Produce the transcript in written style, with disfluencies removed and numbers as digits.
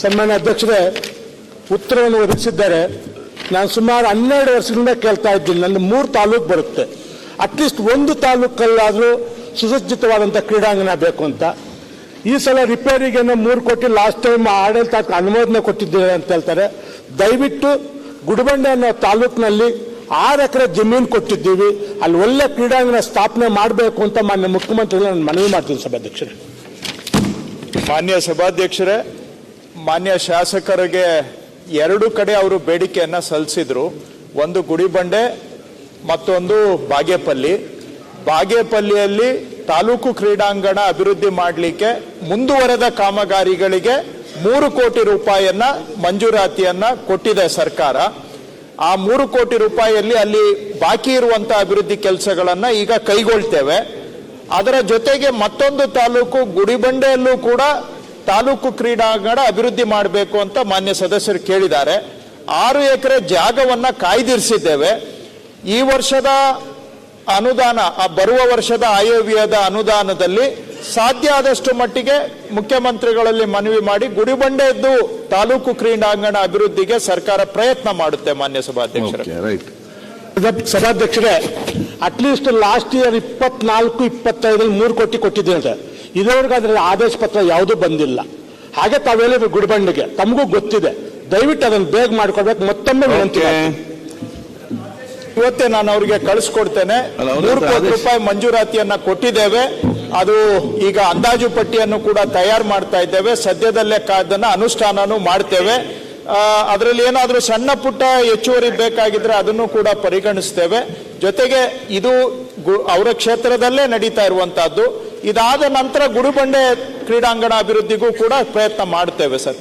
ಸನ್ಮಾನ್ಯ ಅಧ್ಯಕ್ಷರೇ, ಉತ್ತರವನ್ನು ಒದಗಿಸಿದ್ದಾರೆ. ನಾನು ಸುಮಾರು 12 ವರ್ಷದಿಂದ ಕೇಳ್ತಾ ಇದ್ದೀನಿ. ನನ್ನ 3 ತಾಲೂಕು ಬರುತ್ತೆ, ಅಟ್ಲೀಸ್ಟ್ ಒಂದು ತಾಲೂಕಲ್ಲಾದರೂ ಸುಸಜ್ಜಿತವಾದಂಥ ಕ್ರೀಡಾಂಗಣ ಬೇಕು ಅಂತ. ಈ ಸಲ ರಿಪೇರಿಗೆ 3 ಕೋಟಿ ಲಾಸ್ಟ್ ಟೈಮ್ ಆಡಳಿತ ಅನುಮೋದನೆ ಕೊಟ್ಟಿದ್ದೇವೆ ಅಂತ ಹೇಳ್ತಾರೆ. ದಯವಿಟ್ಟು ಗುಡಿಬಂಡೆ ಅನ್ನೋ ತಾಲೂಕಿನಲ್ಲಿ 6 ಎಕರೆ ಜಮೀನು ಕೊಟ್ಟಿದ್ದೀವಿ, ಅಲ್ಲಿ ಒಳ್ಳೆ ಕ್ರೀಡಾಂಗಣ ಸ್ಥಾಪನೆ ಮಾಡಬೇಕು ಅಂತ ಮಾನ್ಯ ಮುಖ್ಯಮಂತ್ರಿಗಳು ನಾನು ಮನವಿ ಮಾಡ್ತೀನಿ. ಸಭಾಧ್ಯಕ್ಷರೇ, ಮಾನ್ಯ ಸಭಾಧ್ಯಕ್ಷರೇ, ಮಾನ್ಯ ಶಾಸಕರಿಗೆ 2 ಕಡೆ ಅವರು ಬೇಡಿಕೆಯನ್ನ ಸಲ್ಲಿಸಿದ್ರು. ಒಂದು ಗುಡಿಬಂಡೆ, ಮತ್ತೊಂದು ಬಾಗೇಪಲ್ಲಿಯಲ್ಲಿ ತಾಲೂಕು ಕ್ರೀಡಾಂಗಣ ಅಭಿವೃದ್ಧಿ ಮಾಡಲಿಕ್ಕೆ ಮುಂದುವರೆದ ಕಾಮಗಾರಿಗಳಿಗೆ 3 ಕೋಟಿ ರೂಪಾಯಿಯನ್ನ ಮಂಜೂರಾತಿಯನ್ನ ಕೊಟ್ಟಿದೆ ಸರ್ಕಾರ. ಆ 3 ಕೋಟಿ ರೂಪಾಯಿಯಲ್ಲಿ ಅಲ್ಲಿ ಬಾಕಿ ಇರುವಂತಹ ಅಭಿವೃದ್ಧಿ ಕೆಲಸಗಳನ್ನ ಈಗ ಕೈಗೊಳ್ತೇವೆ. ಅದರ ಜೊತೆಗೆ ಮತ್ತೊಂದು ತಾಲೂಕು ಗುಡಿಬಂಡೆಯಲ್ಲೂ ಕೂಡ ತಾಲೂಕು ಕ್ರೀಡಾಂಗಣ ಅಭಿವೃದ್ಧಿ ಮಾಡಬೇಕು ಅಂತ ಮಾನ್ಯ ಸದಸ್ಯರು ಕೇಳಿದ್ದಾರೆ. 6 ಎಕರೆ ಜಾಗವನ್ನ ಕಾಯ್ದಿರಿಸಿದ್ದೇವೆ. ಈ ವರ್ಷದ ಅನುದಾನ, ಬರುವ ವರ್ಷದ ಆಯವ್ಯಯದ ಅನುದಾನದಲ್ಲಿ ಸಾಧ್ಯ ಆದಷ್ಟು ಮಟ್ಟಿಗೆ ಮುಖ್ಯಮಂತ್ರಿಗಳಲ್ಲಿ ಮನವಿ ಮಾಡಿ ಗುಡಿಬಂಡೆಯದ್ದು ತಾಲೂಕು ಕ್ರೀಡಾಂಗಣ ಅಭಿವೃದ್ಧಿಗೆ ಸರ್ಕಾರ ಪ್ರಯತ್ನ ಮಾಡುತ್ತೆ. ಮಾನ್ಯ ಸಭಾಧ್ಯಕ್ಷರೇ, ಸಭಾಧ್ಯಕ್ಷರೇ, ಅಟ್ಲೀಸ್ಟ್ ಲಾಸ್ಟ್ ಇಯರ್ 24-25 3 ಕೋಟಿ ಕೊಟ್ಟಿದ್ದೇನೆ. ಇದುವರೆಗೂ ಅದರ ಆದೇಶ ಪತ್ರ ಯಾವುದೂ ಬಂದಿಲ್ಲ. ಹಾಗೆ ತಾವೇಳಿದ್ರು ಗುಡಿಬಂಡೆಗೆ, ತಮಗೂ ಗೊತ್ತಿದೆ. ದಯವಿಟ್ಟು ಅದನ್ನು ಬೇಗ ಮಾಡ್ಕೊಡ್ಬೇಕು. ಮತ್ತೊಮ್ಮೆ ವಿನಂತಿ. ಇವತ್ತೇ ನಾನು ಅವರಿಗೆ ಕಳಿಸ್ಕೊಡ್ತೇನೆ. 3 ಕೋಟಿ ರೂಪಾಯಿ ಮಂಜೂರಾತಿಯನ್ನ ಕೊಟ್ಟಿದ್ದೇವೆ. ಅದು ಈಗ ಅಂದಾಜು ಪಟ್ಟಿಯನ್ನು ಕೂಡ ತಯಾರು ಮಾಡ್ತಾ ಇದ್ದೇವೆ. ಸದ್ಯದಲ್ಲೇ ಅದನ್ನ ಅನುಷ್ಠಾನನೂ ಮಾಡ್ತೇವೆ. ಅದರಲ್ಲಿ ಏನಾದರೂ ಸಣ್ಣ ಪುಟ್ಟ ಹೆಚ್ಚುವರಿ ಬೇಕಾಗಿದ್ರೆ ಅದನ್ನು ಕೂಡ ಪರಿಗಣಿಸ್ತೇವೆ. ಜೊತೆಗೆ ಇದು ಅವರ ಕ್ಷೇತ್ರದಲ್ಲೇ ನಡೀತಾ ಇರುವಂತಹದ್ದು. ಇದಾದ ನಂತರ ಗುಡಿಬಂಡೆ ಕ್ರೀಡಾಂಗಣ ಅಭಿವೃದ್ಧಿಗೂ ಕೂಡ ಪ್ರಯತ್ನ ಮಾಡ್ತೇವೆ ಸರ್.